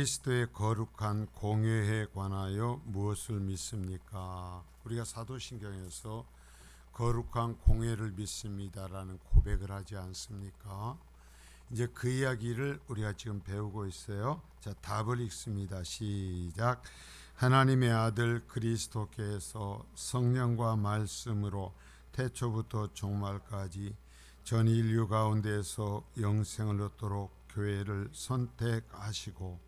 그리스도의 거룩한 공회에 관하여 무엇을 믿습니까? 우리가 사도신경에서 거룩한 공회를 믿습니다라는 고백을 하지 않습니까? 이제 그 이야기를 우리가 지금 배우고 있어요. 자, 답을 읽습니다. 시작. 하나님의 아들 그리스도께서 성령과 말씀으로 태초부터 종말까지 전 인류 가운데서 영생을 얻도록 교회를 선택하시고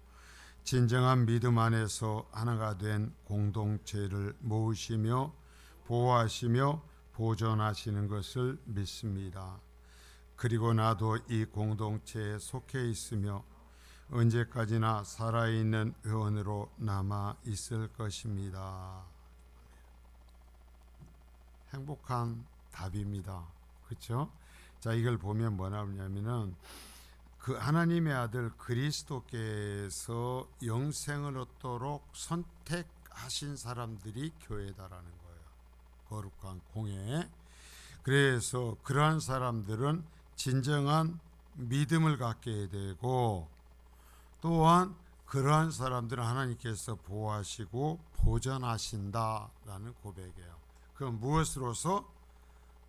진정한 믿음 안에서 하나가 된 공동체를 모으시며 보호하시며 보존하시는 것을 믿습니다. 그리고 나도 이 공동체에 속해 있으며 언제까지나 살아있는 회원으로 남아 있을 것입니다. 행복한 답입니다. 그렇죠? 자, 이걸 보면 뭐냐면은 그 하나님의 아들 그리스도께서 영생을 얻도록 선택하신 사람들이 교회다라는 거예요. 거룩한 공회. 그래서 그러한 사람들은 진정한 믿음을 갖게 되고 또한 그러한 사람들은 하나님께서 보호하시고 보존하신다라는 고백이에요. 그건 무엇으로서?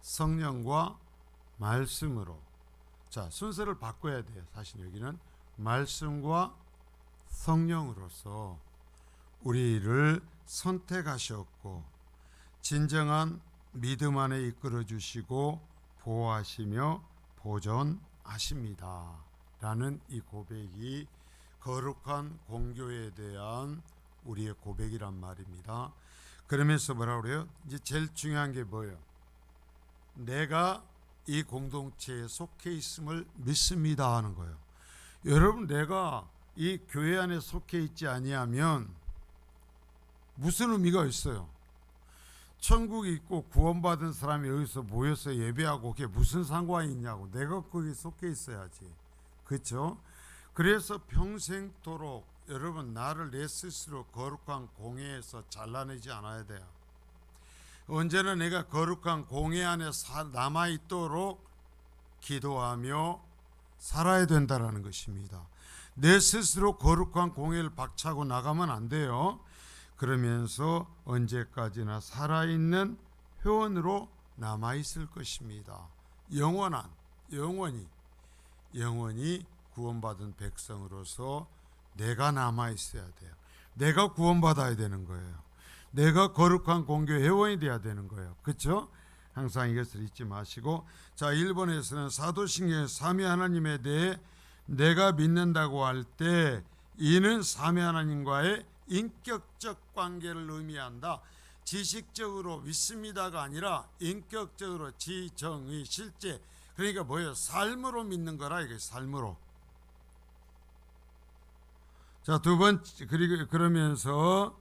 성령과 말씀으로. 자, 순서를 바꿔야 돼요. 사실 여기는 말씀과 성령으로서 우리를 선택하셨고 진정한 믿음 안에 이끌어 주시고 보호하시며 보존하십니다 라는 이 고백이 거룩한 공교에 대한 우리의 고백이란 말입니다. 그러면서 뭐라고 그래요? 이제 제일 중요한 게 뭐예요? 내가 이 공동체에 속해 있음을 믿습니다 하는 거예요. 여러분, 내가 이 교회 안에 속해 있지 아니하면 무슨 의미가 있어요? 천국이 있고 구원받은 사람이 여기서 모여서 예배하고 그게 무슨 상관이 있냐고. 내가 거기 속해 있어야지. 그렇죠? 그래서 평생토록 여러분, 나를 내 스스로 거룩한 공회에서 잘라내지 않아야 돼요. 언제나 내가 거룩한 공회 안에 남아있도록 기도하며 살아야 된다는 것입니다. 내 스스로 거룩한 공회를 박차고 나가면 안 돼요. 그러면서 언제까지나 살아있는 회원으로 남아있을 것입니다. 영원히 구원받은 백성으로서 내가 남아있어야 돼요. 내가 구원받아야 되는 거예요. 내가 거룩한 공교 회원이 돼야 되는 거예요. 그렇죠? 항상 이것을 잊지 마시고, 자, 1번에서는 사도신경의 삼위 하나님에 대해 내가 믿는다고 할 때 이는 삼위 하나님과의 인격적 관계를 의미한다. 지식적으로 믿습니다가 아니라 인격적으로 지정의 실제, 그러니까 뭐예요? 삶으로 믿는 거라. 이게 삶으로. 자, 두 번째, 그러면서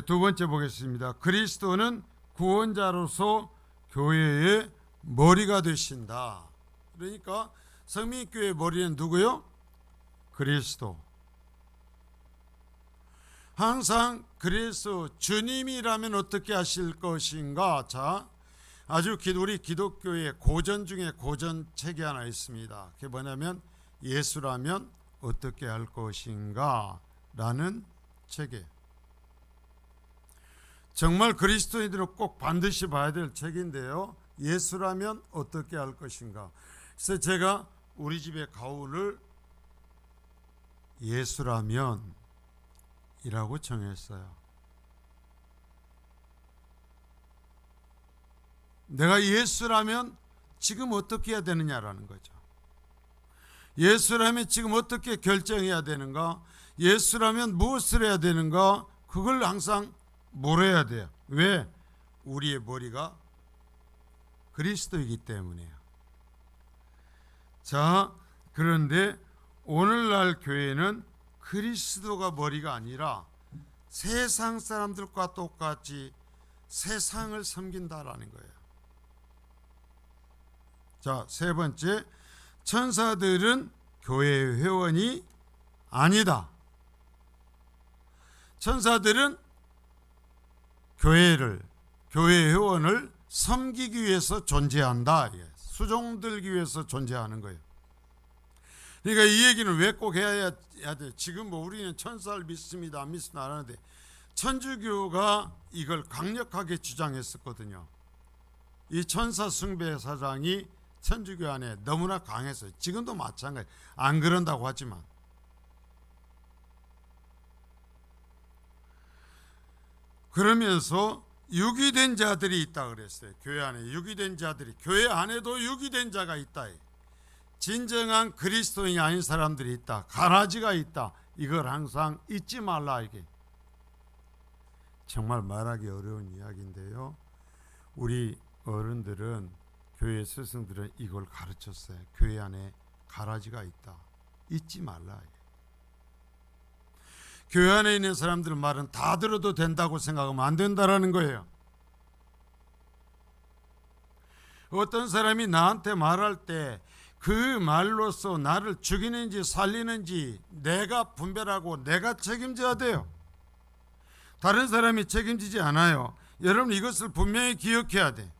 두 번째 보겠습니다. 그리스도는 구원자로서 교회의 머리가 되신다. 그러니까 성민교회의 머리는 누구요? 그리스도. 항상 그래서 주님이라면 어떻게 하실 것인가? 자, 아주 우리 기독교의 고전 중에 고전 책이 하나 있습니다. 그게 뭐냐면 예수라면 어떻게 할 것인가? 라는 책이에요. 정말 그리스도인들은 꼭 반드시 봐야 될 책인데요. 예수라면 어떻게 할 것인가. 그래서 제가 우리 집의 가훈을 예수라면 이라고 정했어요. 내가 예수라면 지금 어떻게 해야 되느냐라는 거죠. 예수라면 지금 어떻게 결정해야 되는가? 예수라면 무엇을 해야 되는가? 그걸 항상 물어야 돼요. 왜? 우리의 머리가 그리스도이기 때문이에요. 자, 그런데 오늘날 교회는 그리스도가 머리가 아니라 세상 사람들과 똑같이 세상을 섬긴다라는 거예요. 자, 세 번째, 천사들은 교회의 회원이 아니다. 천사들은 교회의 회원을 섬기기 위해서 존재한다. 수종들기 위해서 존재하는 거예요. 그러니까 이 얘기는 왜 꼭 해야 돼? 지금 뭐 우리는 천사를 믿습니다, 안 믿습니다 안 하는데 천주교가 이걸 강력하게 주장했었거든요. 이 천사 숭배 사상이 천주교 안에 너무나 강해서 지금도 마찬가지. 안 그런다고 하지만 그러면서 유기된 자들이 있다 그랬어요. 교회 안에 유기된 자들이, 교회 안에도 유기된 자가 있다. 진정한 그리스도인이 아닌 사람들이 있다. 가라지가 있다. 이걸 항상 잊지 말라. 이게 정말 말하기 어려운 이야기인데요. 우리 어른들은, 교회 스승들은 이걸 가르쳤어요. 교회 안에 가라지가 있다. 잊지 말라. 교회 안에 있는 사람들 말은 다 들어도 된다고 생각하면 안 된다라는 거예요. 어떤 사람이 나한테 말할 때 그 말로서 나를 죽이는지 살리는지 내가 분별하고 내가 책임져야 돼요. 다른 사람이 책임지지 않아요. 여러분 이것을 분명히 기억해야 돼.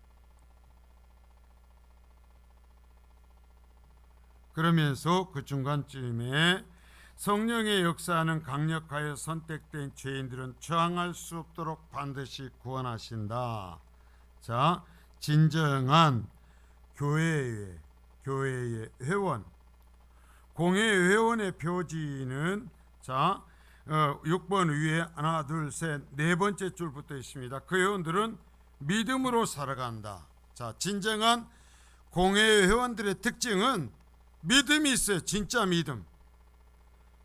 그러면서 그 중간쯤에 성령의 역사는 강력하여 선택된 죄인들은 저항할 수 없도록 반드시 구원하신다. 자, 진정한 교회의 회원, 공회 회원의 표지는 자 6번 위에 하나 둘 셋 네 번째 줄부터 있습니다. 그 회원들은 믿음으로 살아간다. 자, 진정한 공회 회원들의 특징은 믿음이 있어요. 진짜 믿음.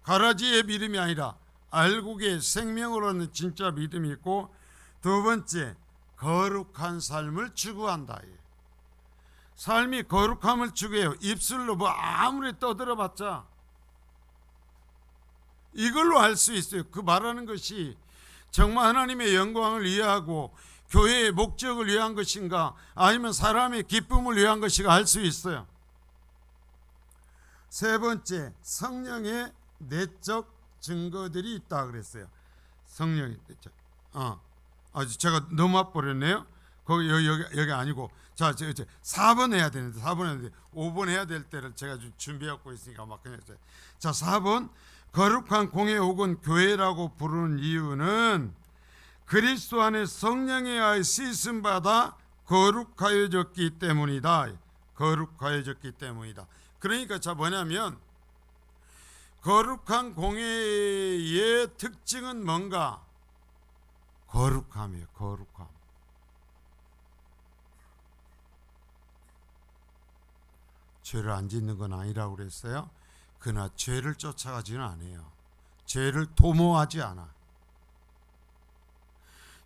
가라지의 믿음이 아니라 알곡의 생명을 얻는 진짜 믿음이 있고, 두 번째 거룩한 삶을 추구한다. 삶이 거룩함을 추구해요. 입술로 뭐 아무리 떠들어봤자 이걸로 알 수 있어요. 그 말하는 것이 정말 하나님의 영광을 위하고 교회의 목적을 위한 것인가 아니면 사람의 기쁨을 위한 것인가 알 수 있어요. 세 번째, 성령의 내적 증거들이 있다 그랬어요. 성령의 내적. 제가 넘어버렸네요. 거기 여기 아니고, 자, 4번 해야 되는데 4번 해야 되는데 5번 해야 될 때를 제가 좀 준비하고 있으니까 막 그냥 했어요. 자, 4번, 거룩한 공회 혹은 교회라고 부르는 이유는 그리스도 안에 성령에 의하여 씻음 받아 거룩하여졌기 때문이다. 거룩하여졌기 때문이다. 그러니까 자 뭐냐면 거룩한 공회의 특징은 뭔가? 거룩함이에요. 거룩함. 죄를 안 짓는 건 아니라고 그랬어요. 그러나 죄를 쫓아가지는 않아요. 죄를 도모하지 않아.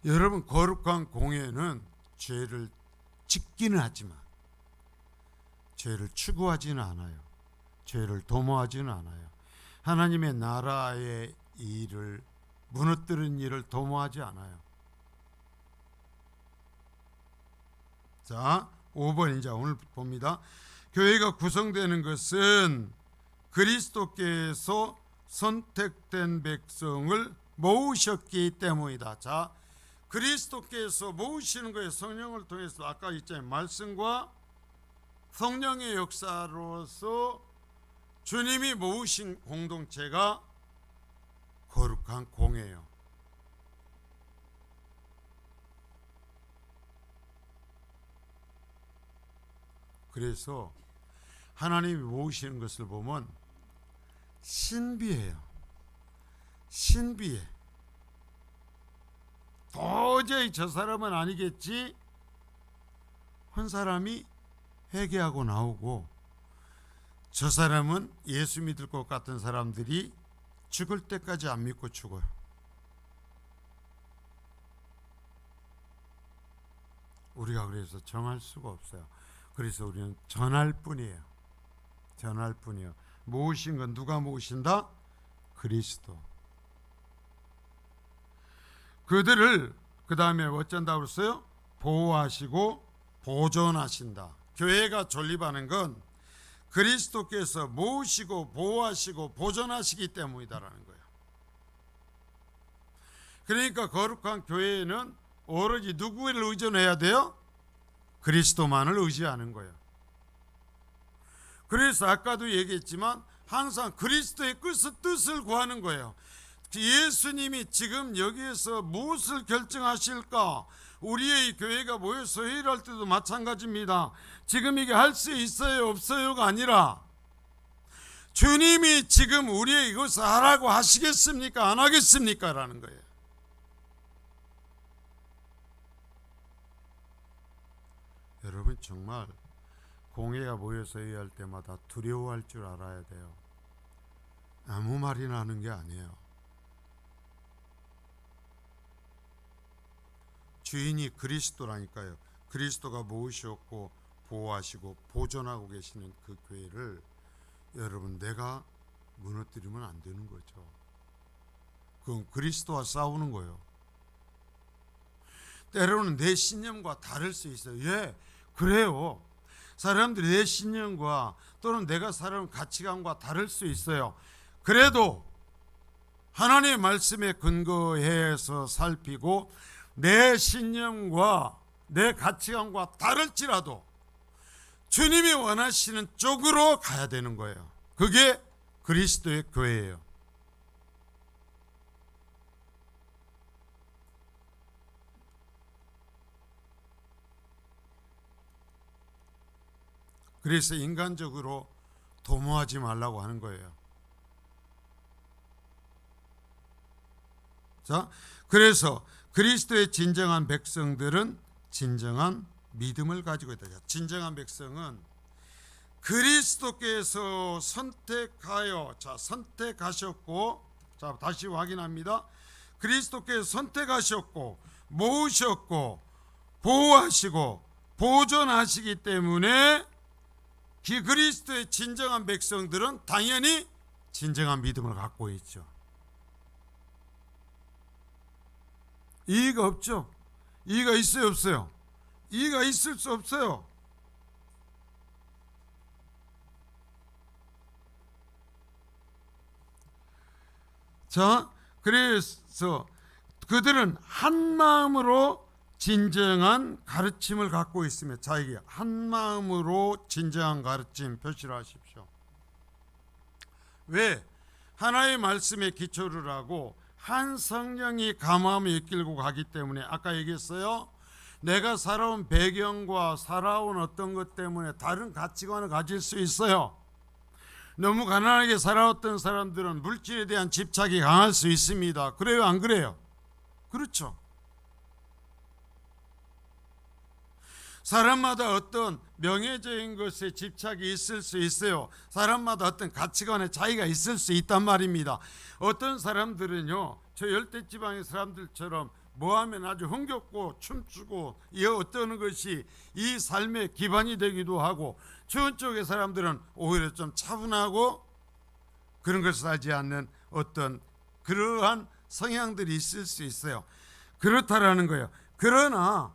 여러분, 거룩한 공회는 죄를 짓기는 하지만 죄를 추구하지는 않아요. 죄를 도모하지는 않아요. 하나님의 나라의 일을, 무너뜨린 일을 도모하지 않아요. 자, 5번 이제 오늘 봅니다. 교회가 구성되는 것은 그리스도께서 선택된 백성을 모으셨기 때문이다. 자, 그리스도께서 모으시는 거예요. 성령을 통해서. 아까 있잖아요. 말씀과 성령의 역사로서 주님이 모으신 공동체가 거룩한 공예요. 그래서 하나님이 모으시는 것을 보면 신비해요. 신비해. 도저히 저 사람은 아니겠지. 한 사람이 회개하고 나오고, 저 사람은 예수 믿을 것 같은 사람들이 죽을 때까지 안 믿고 죽어요. 우리가 그래서 정할 수가 없어요. 그래서 우리는 전할 뿐이에요. 전할 뿐이에요. 모으신 건 누가 모으신다? 그리스도. 그들을 그 다음에 어쩐다고 그랬어요? 보호하시고 보존하신다. 교회가 존립하는 건 그리스도께서 모으시고 보호하시고 보존하시기 때문이다라는 거예요. 그러니까 거룩한 교회는 오로지 누구를 의존해야 돼요? 그리스도만을 의지하는 거예요. 그래서 아까도 얘기했지만 항상 그리스도의 뜻을 구하는 거예요. 예수님이 지금 여기에서 무엇을 결정하실까? 우리의 교회가 모여서 회의를 할 때도 마찬가지입니다. 지금 이게 할 수 있어요 없어요가 아니라 주님이 지금 우리의 이것을 하라고 하시겠습니까? 안 하겠습니까? 라는 거예요. 여러분 정말 공회가 모여서 회의할 때마다 두려워할 줄 알아야 돼요. 아무 말이나 하는 게 아니에요. 주인이 그리스도라니까요. 그리스도가 모으셨고 보호하시고 보존하고 계시는 그 교회를 여러분 내가 무너뜨리면 안 되는 거죠. 그건 그리스도와 싸우는 거예요. 때로는 내 신념과 다를 수 있어요. 예, 그래요. 사람들이 내 신념과 또는 내가 살아온 가치관과 다를 수 있어요. 그래도 하나님의 말씀에 근거해서 살피고 내 신념과 내 가치관과 다를지라도 주님이 원하시는 쪽으로 가야 되는 거예요. 그게 그리스도의 교회예요. 그래서 인간적으로 도모하지 말라고 하는 거예요. 자, 그래서 그리스도의 진정한 백성들은 진정한 믿음을 가지고 있다. 진정한 백성은 그리스도께서 선택하셨고, 자 다시 확인합니다. 그리스도께서 선택하셨고 모으셨고 보호하시고 보존하시기 때문에 그리스도의 진정한 백성들은 당연히 진정한 믿음을 갖고 있죠. 이의가 없죠. 이의가 있어요 없어요? 이의가 있을 수 없어요. 자, 그래서 그들은 한 마음으로 진정한 가르침을 갖고 있으며, 자 이게 한 마음으로 진정한 가르침 표시를 하십시오. 왜? 하나의 말씀에 기초를 하고 한 성령이 감화함을 이끌고 가기 때문에, 아까 얘기했어요. 내가 살아온 배경과 살아온 어떤 것 때문에 다른 가치관을 가질 수 있어요. 너무 가난하게 살아왔던 사람들은 물질에 대한 집착이 강할 수 있습니다. 그래요 안 그래요? 그렇죠. 사람마다 어떤 명예적인 것에 집착이 있을 수 있어요. 사람마다 어떤 가치관의 차이가 있을 수 있단 말입니다. 어떤 사람들은요, 저 열대지방의 사람들처럼 뭐하면 아주 흥겹고 춤추고 이 어떤 것이 이 삶의 기반이 되기도 하고, 추운 쪽의 사람들은 오히려 좀 차분하고 그런 것을 하지 않는 어떤 그러한 성향들이 있을 수 있어요. 그렇다라는 거예요. 그러나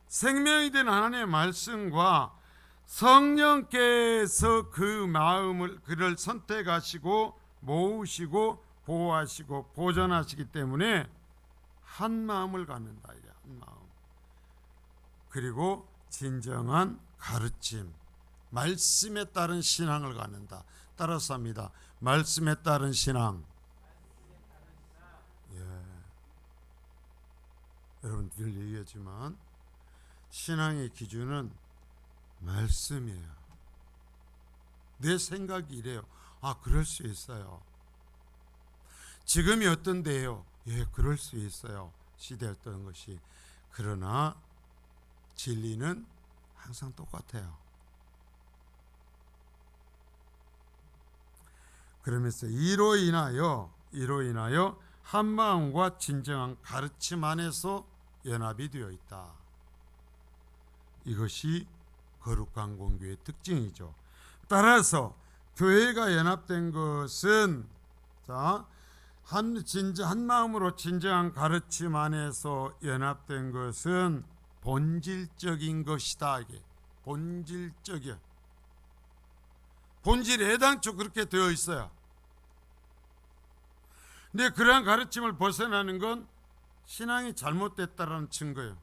생명이 된 하나님의 말씀과 성령께서 그 마음을 그를 선택하시고 모으시고 보호하시고 보존하시기 때문에 한 마음을 갖는다. 이게 한 마음. 그리고 진정한 가르침, 말씀에 따른 신앙을 갖는다. 따라서 합니다. 말씀에 따른 신앙. 예. 여러분 늘 얘기하지만 신앙의 기준은 말씀이에요. 내 생각이 이래요. 아, 그럴 수 있어요. 지금이 어떤데요? 예, 그럴 수 있어요. 시대였던 것이. 그러나 진리는 항상 똑같아요. 그러면서 이로 인하여 한 마음과 진정한 가르침 안에서 연합이 되어 있다. 이것이 거룩한 공교의 특징이죠. 따라서 교회가 연합된 것은, 자, 한 마음으로 진정한 가르침 안에서 연합된 것은 본질적인 것이다. 이게 본질적이야. 본질이 애당초 그렇게 되어 있어요. 근데 그러한 가르침을 벗어나는 건 신앙이 잘못됐다라는 증거예요.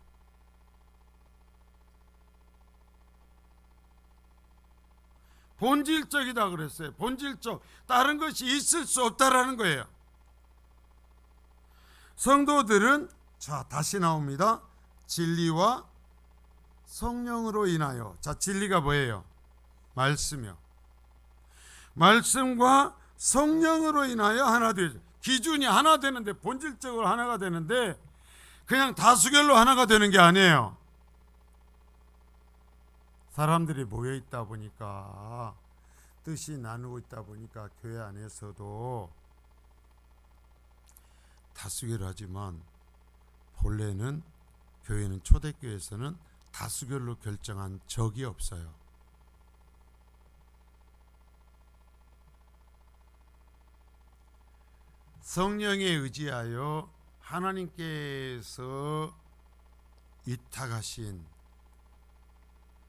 본질적이다 그랬어요. 본질적. 다른 것이 있을 수 없다라는 거예요. 성도들은 자 다시 나옵니다. 진리와 성령으로 인하여. 자 진리가 뭐예요? 말씀이요. 말씀과 성령으로 인하여 하나 되죠. 기준이 하나 되는데, 본질적으로 하나가 되는데 그냥 다수결로 하나가 되는 게 아니에요. 사람들이 모여 있다 보니까, 뜻이 나누고 있다 보니까 교회 안에서도 다수결하지만 본래는 교회는, 초대교회에서는 다수결로 결정한 적이 없어요. 성령에 의지하여 하나님께서 위탁하신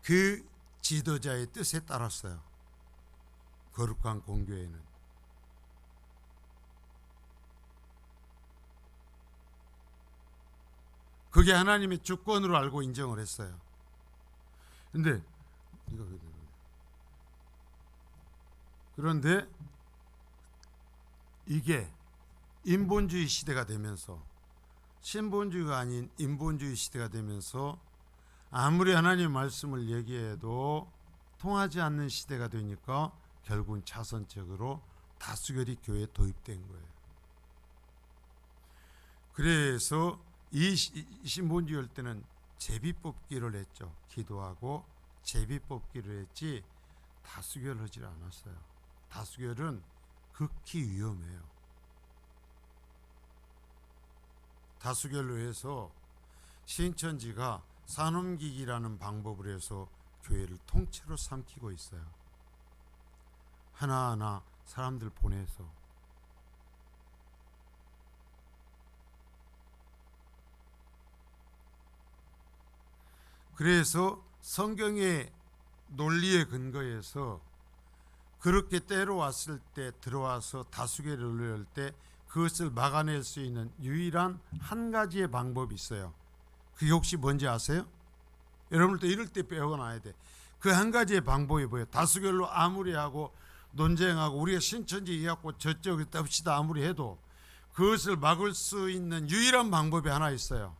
그 지도자의 뜻에 따랐어요. 거룩한 공교회는. 그게 하나님의 주권으로 알고 인정을 했어요. 근데 그런데 이게 인본주의 시대가 되면서, 신본주의가 아닌 인본주의 시대가 되면서 아무리 하나님의 말씀을 얘기해도 통하지 않는 시대가 되니까 결국은 차선책으로 다수결이 교회에 도입된 거예요. 그래서 이 신본주의 할 때는 제비뽑기를 했죠. 기도하고 제비뽑기를 했지 다수결을 하지 않았어요. 다수결은 극히 위험해요. 다수결로 해서 신천지가 산옮기기라는 방법을 해서 교회를 통째로 삼키고 있어요. 하나하나 사람들 보내서. 그래서 성경의 논리에 근거해서 그렇게 때려왔을 때, 들어와서 다수결을 논리할 때 그것을 막아낼 수 있는 유일한 한 가지의 방법이 있어요. 그게 혹시 뭔지 아세요? 여러분들도 이럴 때 배워놔야 돼. 그 한 가지의 방법이 뭐예요? 다수결로 아무리 하고 논쟁하고 우리가 신천지 이해하고 저쪽에 뗍시다 아무리 해도 그것을 막을 수 있는 유일한 방법이 하나 있어요.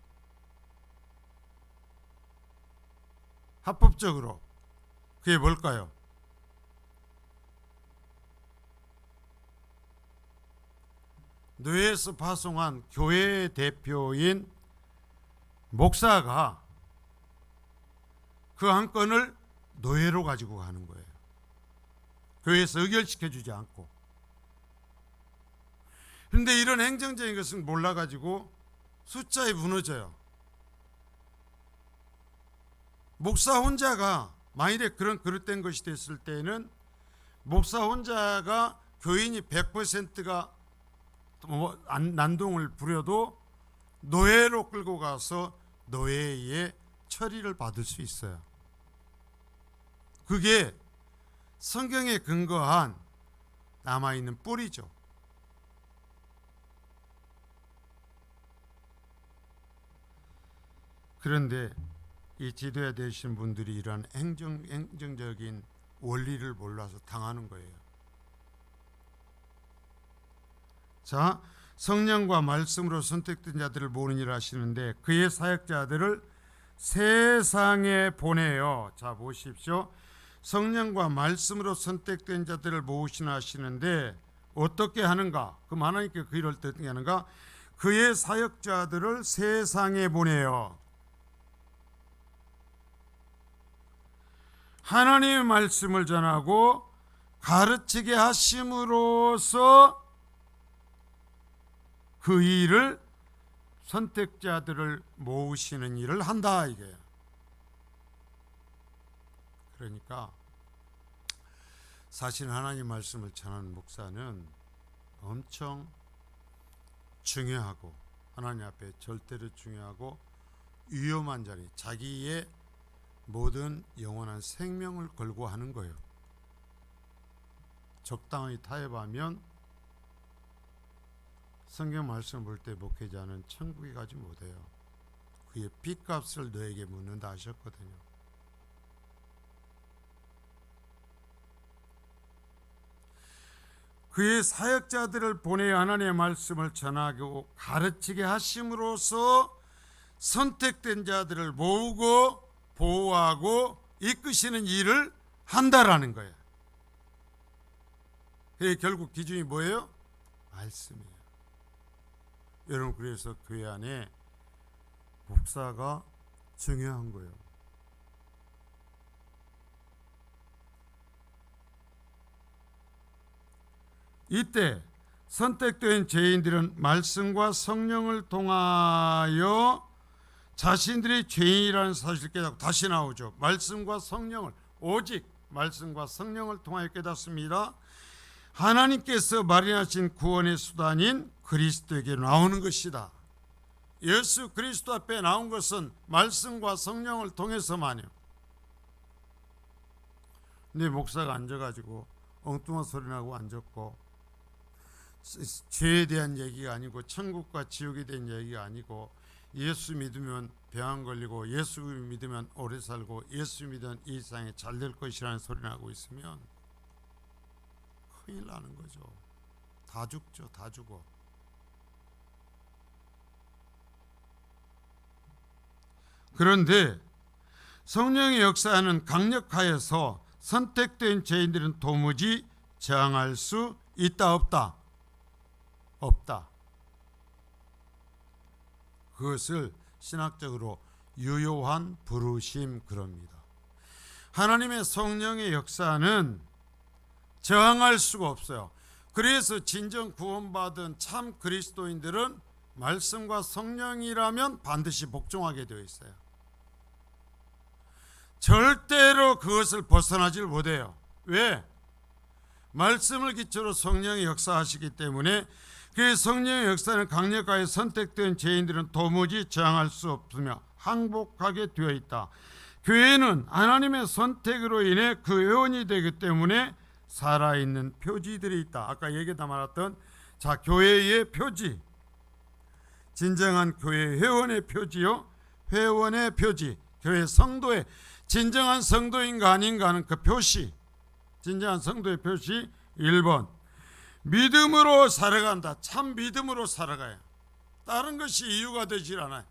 합법적으로. 그게 뭘까요? 노예에서 파송한 교회 대표인 목사가 그 한 건을 노예로 가지고 가는 거예요. 교회에서 의결시켜 주지 않고. 그런데 이런 행정적인 것은 몰라가지고 숫자에 무너져요. 목사 혼자가 만일에 그런 그릇된 것이 됐을 때는 목사 혼자가 교인이 100%가 난동을 부려도 노예로 끌고 가서 노예의 처리를 받을 수 있어요. 그게 성경에 근거한 남아있는 뿌리죠. 그런데 이 지도에 되신 분들이 이러한 행정적인 원리를 몰라서 당하는 거예요. 자, 성령과 말씀으로 선택된 자들을 모으는 일을 하시는데 그의 사역자들을 세상에 보내요. 자, 보십시오. 성령과 말씀으로 선택된 자들을 모으시나 하시는데 어떻게 하는가? 그럼 하나님께 그 일을 어떻게 하는가? 그의 사역자들을 세상에 보내요. 하나님의 말씀을 전하고 가르치게 하심으로써 그 일을, 선택자들을 모으시는 일을 한다 이게요. 그러니까 사실 하나님 말씀을 전하는 목사는 엄청 중요하고 하나님 앞에 절대로 중요하고 위험한 자리, 자기의 모든 영원한 생명을 걸고 하는 거예요. 적당히 타협하면 성경 말씀을 볼 때 목회자는 천국에 가지 못해요. 그의 핏값을 너에게 묻는다 하셨거든요. 그의 사역자들을 보내 하나님의 말씀을 전하고 가르치게 하심으로써 선택된 자들을 모으고 보호하고 이끄시는 일을 한다라는 거예요. 결국 기준이 뭐예요? 말씀이에요. 여러분, 그래서 교회 안에 목사가 중요한 거예요. 이때 선택된 죄인들은 말씀과 성령을 통하여 자신들이 죄인이라는 사실을 깨닫고, 다시 나오죠. 말씀과 성령을, 오직 말씀과 성령을 통하여 깨닫습니다. 하나님께서 마련하신 구원의 수단인 그리스도에게 나오는 것이다. 예수 그리스도 앞에 나온 것은 말씀과 성령을 통해서만요. 근데 목사가 앉아가지고 엉뚱한 소리 나고 앉았고, 죄에 대한 얘기가 아니고 천국과 지옥에 대한 얘기가 아니고, 예수 믿으면 병 안 걸리고 예수 믿으면 오래 살고 예수 믿으면 이 세상에 잘 될 것이라는 소리 나고 있으면 큰일 나는 거죠. 다 죽죠. 다 죽어. 그런데 성령의 역사는 강력하여서 선택된 죄인들은 도무지 저항할 수 있다 없다? 없다. 그것을 신학적으로 유효한 부르심 그럽니다. 하나님의 성령의 역사는 저항할 수가 없어요. 그래서 진정 구원받은 참 그리스도인들은 말씀과 성령이라면 반드시 복종하게 되어 있어요. 절대로 그것을 벗어나질 못해요. 왜? 말씀을 기초로 성령이 역사하시기 때문에, 그 성령의 역사는 강력하게 선택된 죄인들은 도무지 저항할 수 없으며 항복하게 되어 있다. 교회는 하나님의 선택으로 인해 그 회원이 되기 때문에 살아있는 표지들이 있다. 아까 얘기다 말했던 교회의 표지, 진정한 교회 회원의 표지요, 회원의 표지, 교회 성도의 진정한 성도인가 아닌가 하는 그 표시, 진정한 성도의 표시. 1번, 믿음으로 살아간다. 참 믿음으로 살아가요. 다른 것이 이유가 되질 않아요.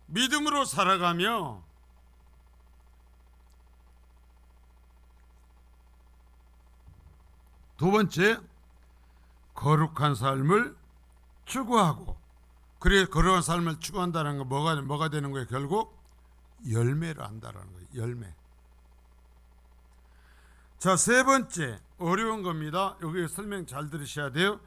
믿음으로 살아가며 두 번째, 거룩한 삶을 추구하고, 그래 거룩한 삶을 추구한다는 거 뭐가 되는 거예요? 결국 열매를 한다는 거예요. 열매. 자, 세 번째, 어려운 겁니다. 여기 설명 잘 들으셔야 돼요.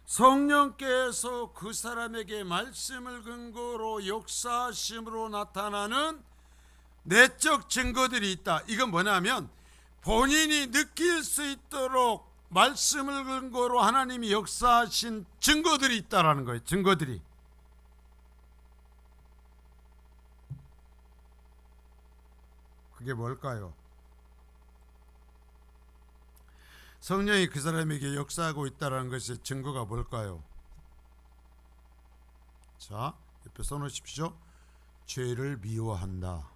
성령께서 그 사람에게 말씀을 근거로 역사하심으로 나타나는 내적 증거들이 있다. 이건 뭐냐면 본인이 느낄 수 있도록 말씀을 근거로 하나님이 역사하신 증거들이 있다라는 거예요. 증거들이. 그게 뭘까요? 성령이 그 사람에게 역사하고 있다는 것의 증거가 뭘까요? 자, 옆에 써놓으십시오. 죄를 미워한다.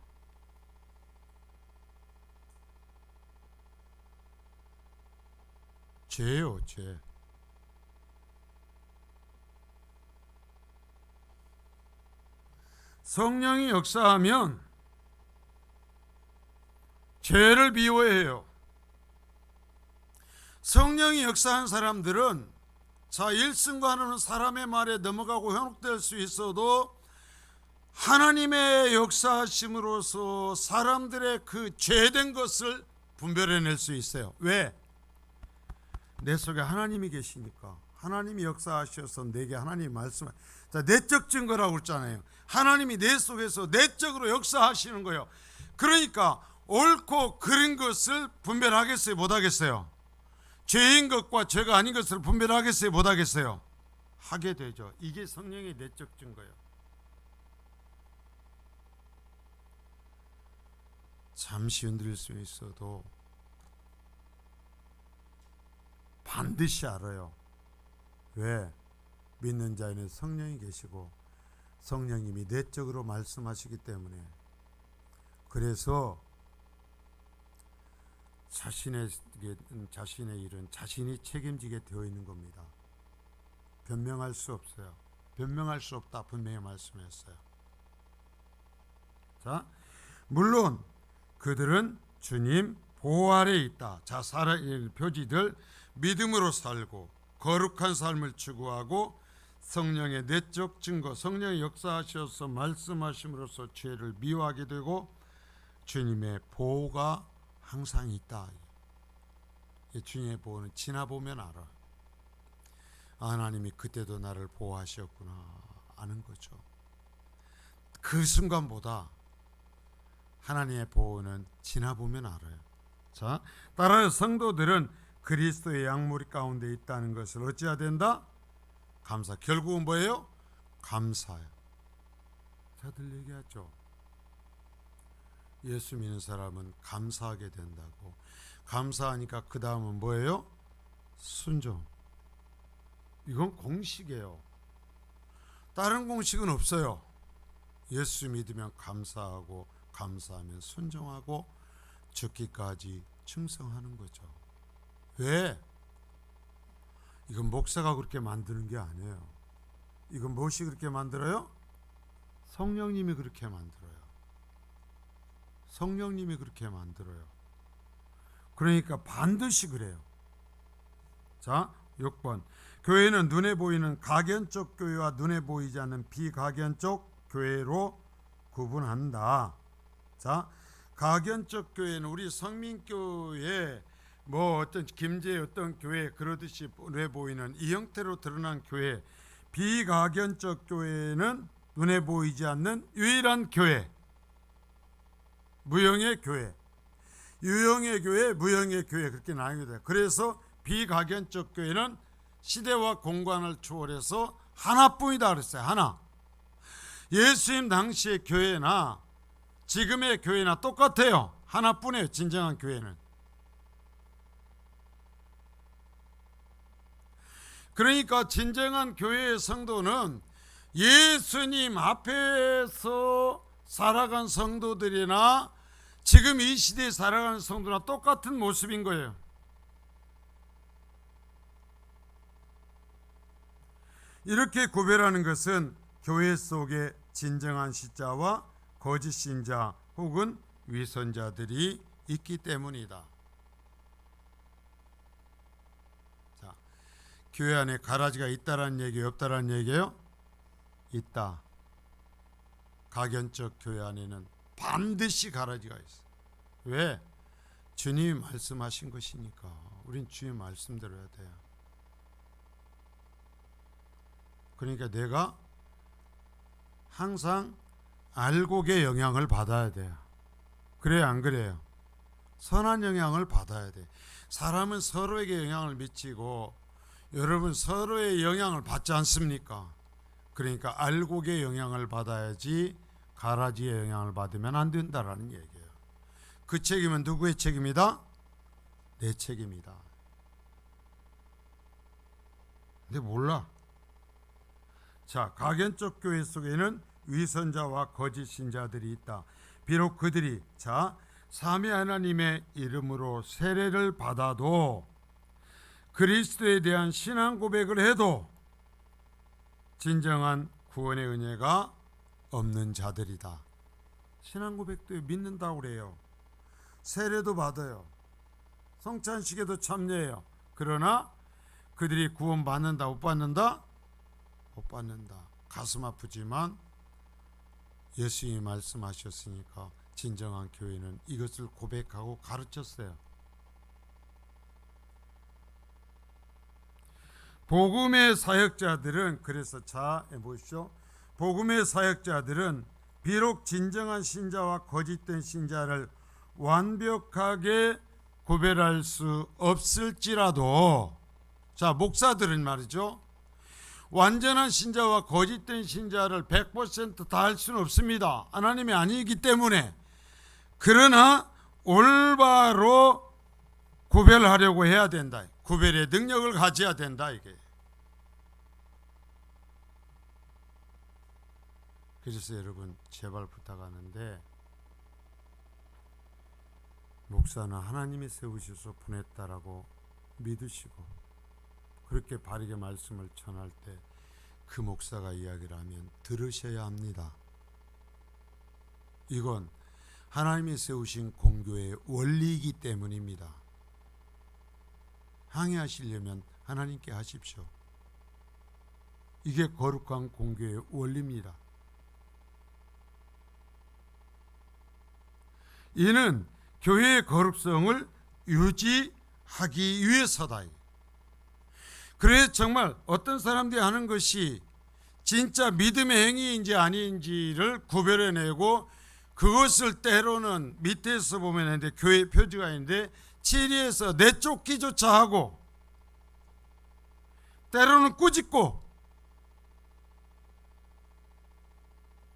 죄요, 죄. 성령이 역사하면 죄를 미워해요. 성령이 역사한 사람들은 일승과는 사람의 말에 넘어가고 현혹될 수 있어도 하나님의 역사하심으로써 사람들의 그 죄된 것을 분별해낼 수 있어요. 왜? 내 속에 하나님이 계시니까. 하나님이 역사하셔서 내게 하나님이 말씀을, 내적 증거라고 그랬잖아요. 하나님이 내 속에서 내적으로 역사하시는 거예요. 그러니까 옳고 그른 것을 분별하겠어요? 못하겠어요? 죄인 것과 죄가 아닌 것을 분별하겠어요? 못하겠어요? 하게 되죠. 이게 성령의 내적 증거예요. 잠시 흔들릴 수 있어도 반드시 알아요. 왜? 믿는 자에는 성령이 계시고 성령님이 내적으로 말씀하시기 때문에. 그래서 자신의 일은 자신이 책임지게 되어 있는 겁니다. 변명할 수 없어요. 변명할 수 없다 분명히 말씀했어요. 자, 물론 그들은 주님 보호 아래 있다. 자, 살아있는 표지들 믿음으로 살고 거룩한 삶을 추구하고 성령의 내적 증거, 성령의 역사하셔서 말씀하심으로써 죄를 미워하게 되고 주님의 보호가 항상 있다. 주님의 보호는 지나보면 알아. 하나님이 그때도 나를 보호하셨구나 아는 거죠. 그 순간보다 하나님의 보호는 지나보면 알아요. 자, 따라서 성도들은 그리스도의 양무리 가운데 있다는 것을 어찌해야 된다? 감사. 결국은 뭐예요? 감사예요. 다들 얘기하죠. 예수 믿는 사람은 감사하게 된다고. 감사하니까 그 다음은 뭐예요? 순종. 이건 공식이에요. 다른 공식은 없어요. 예수 믿으면 감사하고 감사하면 순종하고 죽기까지 충성하는 거죠. 왜? 이건 목사가 그렇게 만드는 게 아니에요. 이건 무엇이 그렇게 만들어요? 성령님이 그렇게 만들어요. 성령님이 그렇게 만들어요. 그러니까 반드시 그래요. 자, 6번. 교회는 눈에 보이는 가견적 교회와 눈에 보이지 않는 비가견적 교회로 구분한다. 자, 가견적 교회는 우리 성민교회 어떤 김제의 어떤 교회 그러듯이 눈에 보이는 이 형태로 드러난 교회. 비가견적 교회는 눈에 보이지 않는 유일한 교회, 무형의 교회, 유형의 교회, 무형의 교회 그렇게 나뉘게 돼요. 그래서 비가견적 교회는 시대와 공간을 초월해서 하나뿐이다 그랬어요. 하나. 예수님 당시의 교회나 지금의 교회나 똑같아요. 하나뿐이에요. 진정한 교회는. 그러니까 진정한 교회의 성도는 예수님 앞에서 살아간 성도들이나 지금 이 시대에 살아가는 성도나 똑같은 모습인 거예요. 이렇게 구별하는 것은 교회 속에 진정한 신자와 거짓 신자 혹은 위선자들이 있기 때문이다. 자, 교회 안에 가라지가 있다라는 얘기예요, 없다라는 얘기예요? 있다. 가견적 교회 안에는 반드시 가라지가 있어. 왜? 주님이 말씀하신 것이니까. 우린 주의 말씀대로 해야 돼요. 그러니까 내가 항상 알곡의 영향을 받아야 돼요. 그래요, 안 그래요? 선한 영향을 받아야 돼. 사람은 서로에게 영향을 미치고 여러분 서로의 영향을 받지 않습니까? 그러니까 알곡의 영향을 받아야지 가라지의 영향을 받으면 안 된다라는 얘기예요. 그 책임은 누구의 책임이다? 내 책임이다. 근데 몰라. 자, 가견적 교회 속에는 위선자와 거짓 신자들이 있다. 비록 그들이 삼위 하나님의 이름으로 세례를 받아도 그리스도에 대한 신앙 고백을 해도 진정한 구원의 은혜가 없는 자들이다. 신앙 고백도 믿는다고 그래요. 세례도 받아요. 성찬식에도 참여해요. 그러나 그들이 구원 받는다 못 받는다? 못 받는다. 가슴 아프지만 예수님이 말씀하셨으니까 진정한 교회는 이것을 고백하고 가르쳤어요. 복음의 사역자들은 그래서 보십시오. 복음의 사역자들은 비록 진정한 신자와 거짓된 신자를 완벽하게 구별할 수 없을지라도 목사들은 말이죠. 완전한 신자와 거짓된 신자를 100% 다 할 수는 없습니다. 하나님이 아니기 때문에. 그러나 올바로 구별하려고 해야 된다. 구별의 능력을 가져야 된다 이게. 그래서 여러분 제발 부탁하는데 목사는 하나님이 세우셔서 보냈다라고 믿으시고 그렇게 바르게 말씀을 전할 때 그 목사가 이야기를 하면 들으셔야 합니다. 이건 하나님이 세우신 공교의 원리이기 때문입니다. 항해하시려면 하나님께 하십시오. 이게 거룩한 공교의 원리입니다. 이는 교회의 거룩성을 유지하기 위해서다. 그래서 정말 어떤 사람들이 하는 것이 진짜 믿음의 행위인지 아닌지를 구별해내고 그것을 때로는 밑에서 보면 있는데 교회 표지가 있는데 치리에서 내쫓기조차 하고 때로는 꾸짖고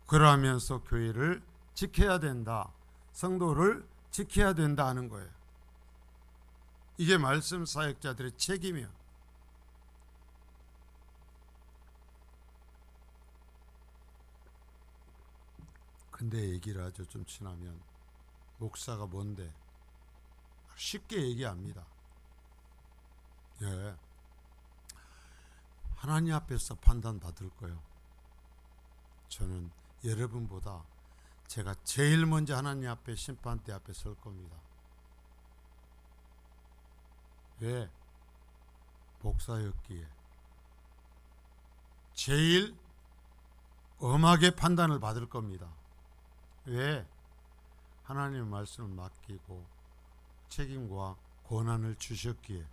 그러면서 교회를 지켜야 된다. 성도를 지켜야 된다 하는 거예요. 이게 말씀 사역자들의 책임이에요. 근데 얘기를 하죠. 좀 지나면 목사가 뭔데 쉽게 얘기합니다. 예, 하나님 앞에서 판단받을 거예요. 저는 여러분보다 제가 제일 먼저 하나님 앞에 심판대 앞에 설 겁니다. 왜? 목사였기에 제일 엄하게 판단을 받을 겁니다. 왜? 하나님의 말씀을 맡기고 책임과 권한을 주셨기에.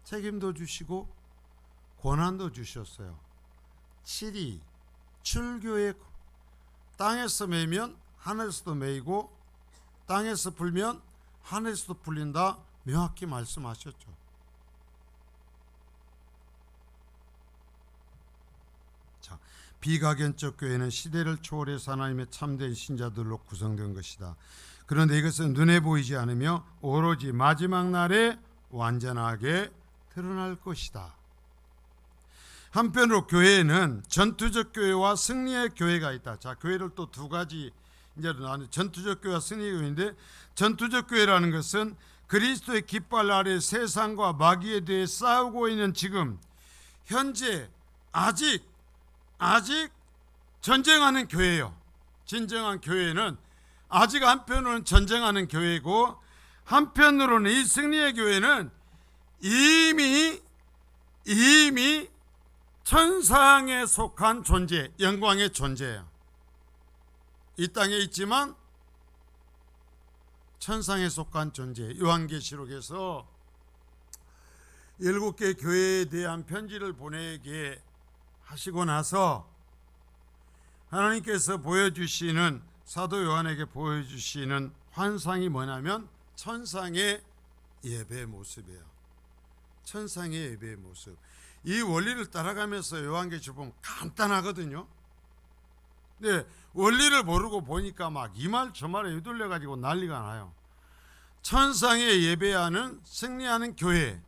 책임도 주시고 권한도 주셨어요. 7이 출교의 땅에서 매면 하늘에서도 매이고 땅에서 불면 하늘에서도 불린다 명확히 말씀하셨죠. 자, 비가견적 교회는 시대를 초월해서 하나님의 참된 신자들로 구성된 것이다. 그런데 이것은 눈에 보이지 않으며 오로지 마지막 날에 완전하게 드러날 것이다. 한편으로 교회에는 전투적 교회와 승리의 교회가 있다. 자, 교회를 또 두 가지 이제 나는 전투적 교회와 승리의 교회인데, 전투적 교회라는 것은 그리스도의 깃발 아래 세상과 마귀에 대해 싸우고 있는 지금 현재 아직 전쟁하는 교회예요. 진정한 교회는 아직 한편으로는 전쟁하는 교회고, 한편으로는 이 승리의 교회는 이미 천상에 속한 존재, 영광의 존재예요. 이 땅에 있지만 천상에 속한 존재. 요한계시록에서 7개 교회에 대한 편지를 보내게 하시고 나서 하나님께서 보여주시는, 사도 요한에게 보여주시는 환상이 뭐냐면 천상의 예배 모습이에요. 천상의 예배의 모습. 이 원리를 따라가면서 요한계시록 보면 간단하거든요. 근데 원리를 모르고 보니까 막 이 말 저 말에 휘둘려 가지고 난리가 나요. 천상에 예배하는 승리하는 교회.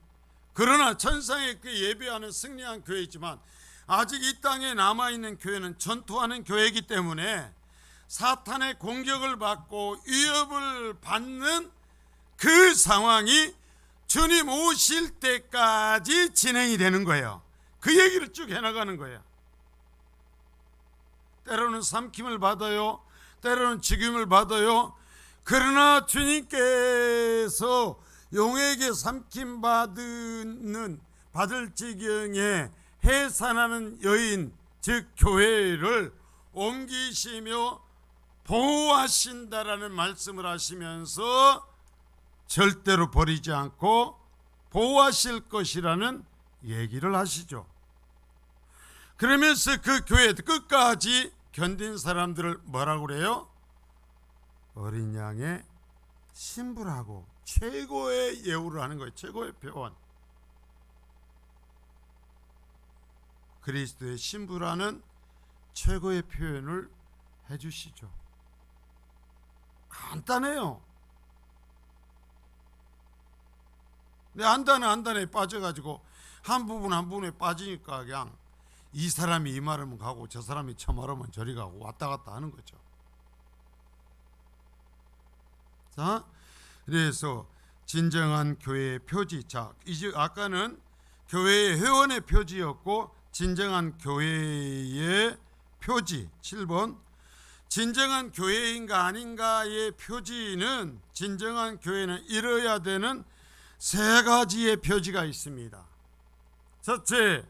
그러나 천상에 그 예배하는 승리한 교회이지만 아직 이 땅에 남아있는 교회는 전투하는 교회이기 때문에 사탄의 공격을 받고 위협을 받는 그 상황이 주님 오실 때까지 진행이 되는 거예요. 그 얘기를 쭉 해나가는 거예요. 때로는 삼킴을 받아요. 때로는 죽임을 받아요. 그러나 주님께서 용에게 삼킴 받을 지경에 해산하는 여인, 즉 교회를 옮기시며 보호하신다라는 말씀을 하시면서 절대로 버리지 않고 보호하실 것이라는 얘기를 하시죠. 그러면서 그 교회 끝까지 견딘 사람들을 뭐라고 그래요? 어린 양의 신부라고, 최고의 예우를 하는 거예요. 최고의 표현. 그리스도의 신부라는 최고의 표현을 해주시죠. 간단해요. 근데 한 단에 빠져가지고 한 부분에 빠지니까 그냥 이 사람이 이 말하면 가고 저 사람이 저 말하면 저리 가고 왔다 갔다 하는 거죠. 자, 그래서 진정한 교회의 표지. 자, 이제 아까는 교회의 회원의 표지였고 진정한 교회의 표지 7번. 진정한 교회인가 아닌가의 표지는, 진정한 교회는 이뤄야 되는 세 가지의 표지가 있습니다. 첫째,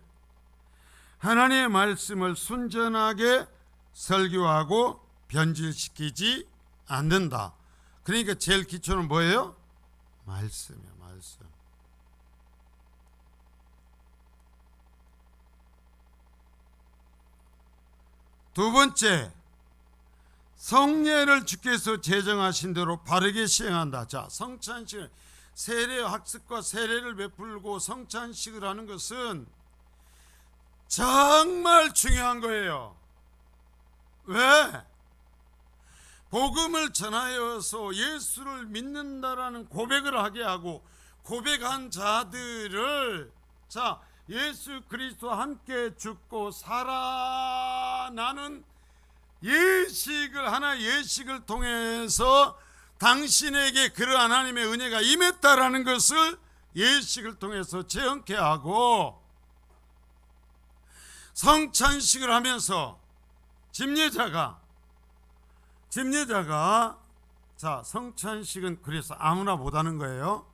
하나님의 말씀을 순전하게 설교하고 변질시키지 않는다. 그러니까 제일 기초는 뭐예요? 말씀이에요. 말씀. 두 번째, 성례를 주께서 제정하신 대로 바르게 시행한다. 자, 성찬식을, 세례 학습과 세례를 베풀고 성찬식을 하는 것은 정말 중요한 거예요. 왜? 복음을 전하여서 예수를 믿는다라는 고백을 하게 하고, 고백한 자들을, 자, 예수 그리스도와 함께 죽고 살아나는 예식을, 하나의 예식을 통해서 당신에게 그러한 하나님의 은혜가 임했다라는 것을 예식을 통해서 체험케 하고, 성찬식을 하면서 집례자가 자, 성찬식은 그래서 아무나 못하는 거예요.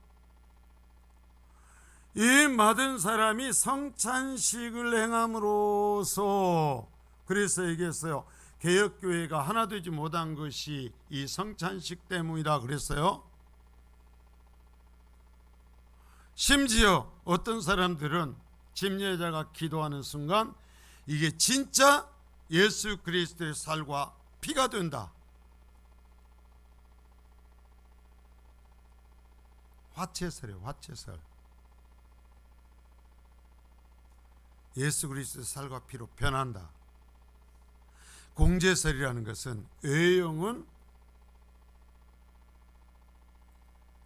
이 받은 사람이 성찬식을 행함으로써, 그래서 얘기했어요. 개혁교회가 하나 되지 못한 것이 이 성찬식 때문이라 그랬어요. 심지어 어떤 사람들은 집례자가 기도하는 순간 이게 진짜 예수 그리스도의 살과 피가 된다. 화채설이에요. 화채설. 예수 그리스도의 살과 피로 변한다. 공제설이라는 것은 외형은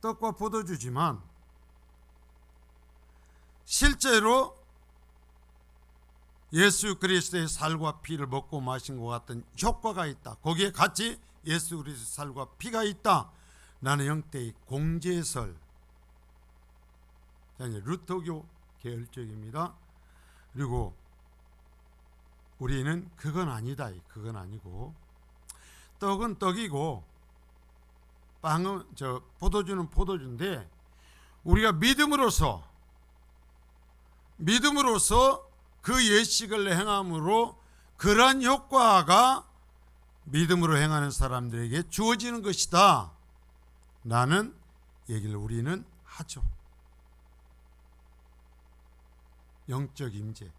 떡과 포도주지만 실제로 예수 그리스도의 살과 피를 먹고 마신 것 같은 효과가 있다. 거기에 같이 예수 그리스도의 살과 피가 있다. 나는 형태의 공제설. 루터교 계열적입니다. 그리고 우리는 그건 아니다. 그건 아니고, 떡은 떡이고 빵은 포도주는 포도주인데, 우리가 믿음으로써 그 예식을 행함으로 그러한 효과가 믿음으로 행하는 사람들에게 주어지는 것이다. 라는 얘기를 우리는 하죠. 영적 임재.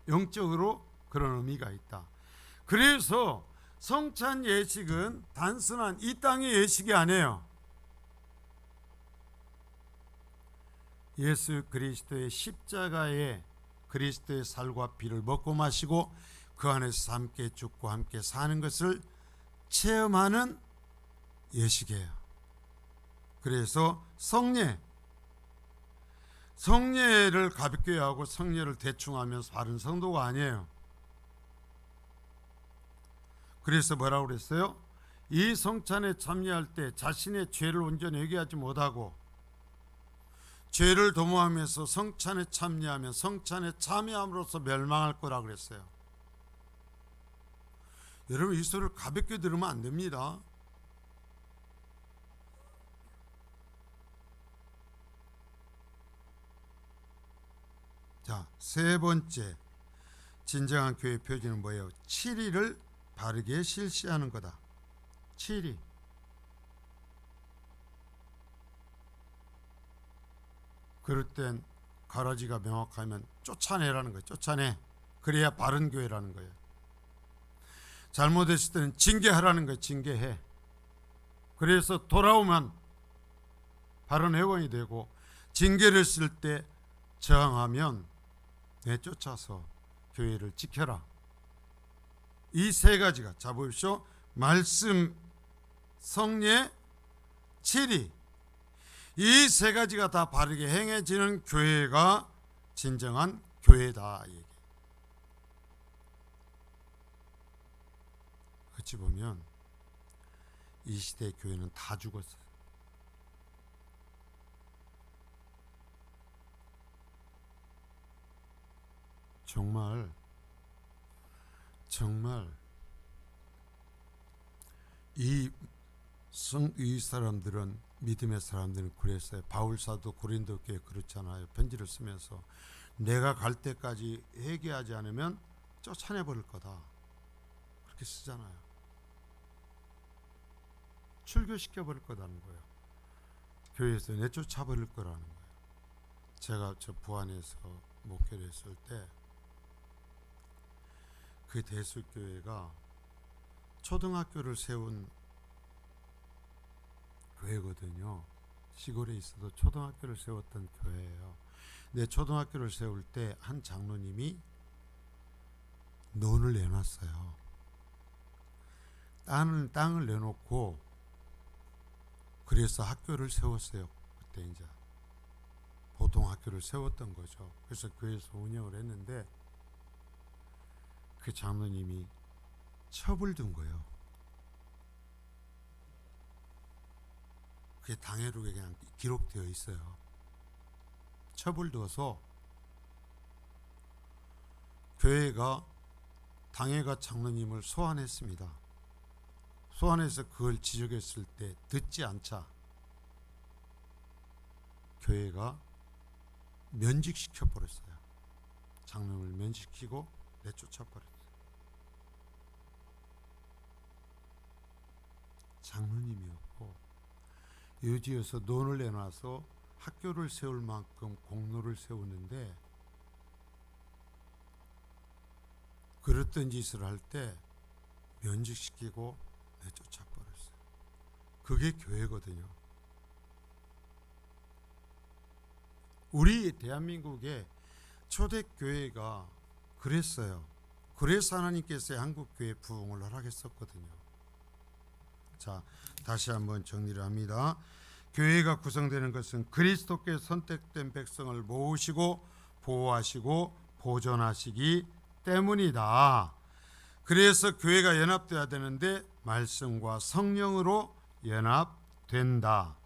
영적으로 그런 의미가 있다. 그래서 성찬 예식은 단순한 이 땅의 예식이 아니에요. 예수 그리스도의 십자가의 그리스도의 살과 피를 먹고 마시고 그 안에서 함께 죽고 함께 사는 것을 체험하는 예식이에요. 그래서 성례를 가볍게 하고 성례를 대충 하면서 바른 성도가 아니에요. 그래서 뭐라고 그랬어요? 이 성찬에 참여할 때 자신의 죄를 온전히 회개하지 못하고 죄를 도모하면서 성찬에 참여하면 성찬에 참여함으로써 멸망할 거라고 그랬어요. 여러분, 이 소리를 가볍게 들으면 안 됩니다. 자, 세 번째 진정한 교회 표지는 뭐예요? 7일을 바르게 실시하는 거다. 7일. 그럴 땐 가라지가 명확하면 쫓아내라는 거예요. 쫓아내. 그래야 바른 교회라는 거예요. 잘못했을 때는 징계하라는 거예요. 징계해. 그래서 돌아오면 바른 회원이 되고, 징계를 했을 때 저항하면 내쫓아서 교회를 지켜라. 이 세 가지가, 자 보십시오. 말씀, 성례, 7위. 이 세 가지가 다 바르게 행해지는 교회가 진정한 교회다. 얘기. 어찌 보면 이 시대 교회는 다 죽었어요. 정말 이 사람들은, 믿음의 사람들은 그랬어요. 바울사도 고린도 교회에 그렇잖아요. 편지를 쓰면서 내가 갈 때까지 회개하지 않으면 쫓아내버릴 거다, 그렇게 쓰잖아요. 출교시켜버릴 거라는 거예요. 교회에서 내쫓아버릴 거라는 거예요. 제가 저 부안에서 목회를 했을 때 그 대수교회가 초등학교를 세운 교회거든요. 시골에 있어도 초등학교를 세웠던 교회예요. 근데 초등학교를 세울 때 한 장로님이 논을 내놨어요. 땅을 내놓고 그래서 학교를 세웠어요. 그때 이제 보통 학교를 세웠던 거죠. 그래서 교회에서 운영을 했는데 그 장로님이 첩을 둔 거예요. 그게 당회록에 그냥 기록되어 있어요. 첩을 둬서 교회가, 당회가 장로님을 소환했습니다. 소환해서 그걸 지적했을 때 듣지 않자 교회가 면직시켜 버렸어요. 장로님을 면직시키고 내쫓아 버렸어요. 장로님이었고 유지에서 논을 내놔서 학교를 세울 만큼 공로를 세우는데 그랬던 짓을 할 때 면직시키고 내쫓아 버렸어요. 그게 교회거든요. 우리 대한민국의 초대교회가 그랬어요. 그래서 하나님께서 한국교회 부흥을 허락했었거든요. 자, 다시 한번 정리를 합니다. 교회가 구성되는 것은 그리스도께 선택된 백성을 모으시고 보호하시고 보존하시기 때문이다. 그래서 교회가 연합돼야 되는데 말씀과 성령으로 연합된다.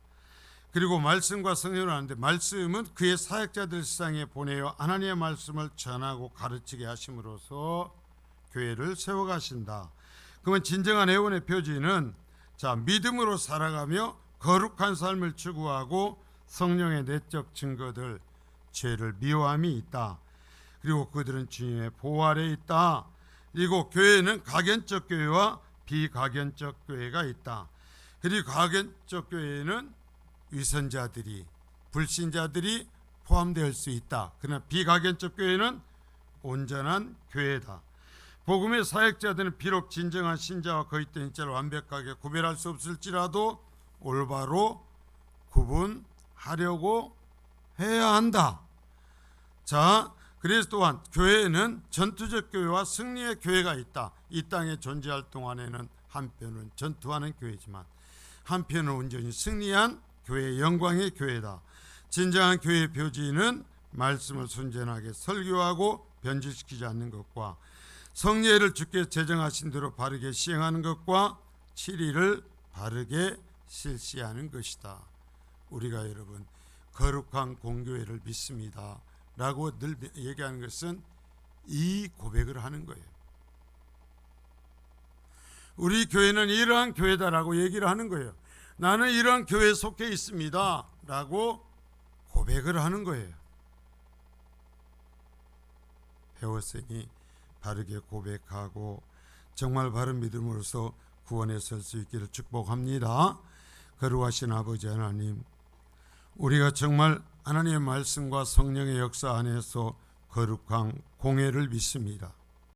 그리고 말씀과 성령을 하는데 말씀은 그의 사역자들 세상에 보내어 하나님의 말씀을 전하고 가르치게 하심으로써 교회를 세워가신다. 그러면 진정한 애원의 표지는 믿음으로 살아가며 거룩한 삶을 추구하고 성령의 내적 증거들, 죄를 미워함이 있다. 그리고 그들은 주님의 보호 아래에 있다. 그리고 교회는 가견적 교회와 비가견적 교회가 있다. 그리고 가견적 교회에는 위선자들이, 불신자들이 포함될 수 있다. 그러나 비가견적 교회는 온전한 교회다. 복음의 사역자들은 비록 진정한 신자와 거짓된 신자를 완벽하게 구별할 수 없을지라도 올바로 구분하려고 해야 한다. 자, 그래서 또한 교회에는 전투적 교회와 승리의 교회가 있다. 이 땅에 존재할 동안에는 한편은 전투하는 교회지만 한편은 온전히 승리한 교회의 영광의 교회다. 진정한 교회의 표지는 말씀을 순전하게 설교하고 변질시키지 않는 것과 성례를 주께 제정하신 대로 바르게 시행하는 것과 7일을 바르게 실시하는 것이다. 우리가 여러분 거룩한 공교회를 믿습니다 라고 늘 얘기하는 것은 이 고백을 하는 거예요. 우리 교회는 이러한 교회다라고 얘기를 하는 거예요. 나는 이러한 교회에 속해 있습니다 라고 고백을 하는 거예요. 배웠으니 바르게 고백하고 정말 바른 믿음으로서 구원에 설 수 있기를 축복합니다. 거룩하신 아버지 하나님, 우리가 정말 하나님의 말씀과 성령의 역사 안에서 거룩한 공회를 믿습니다.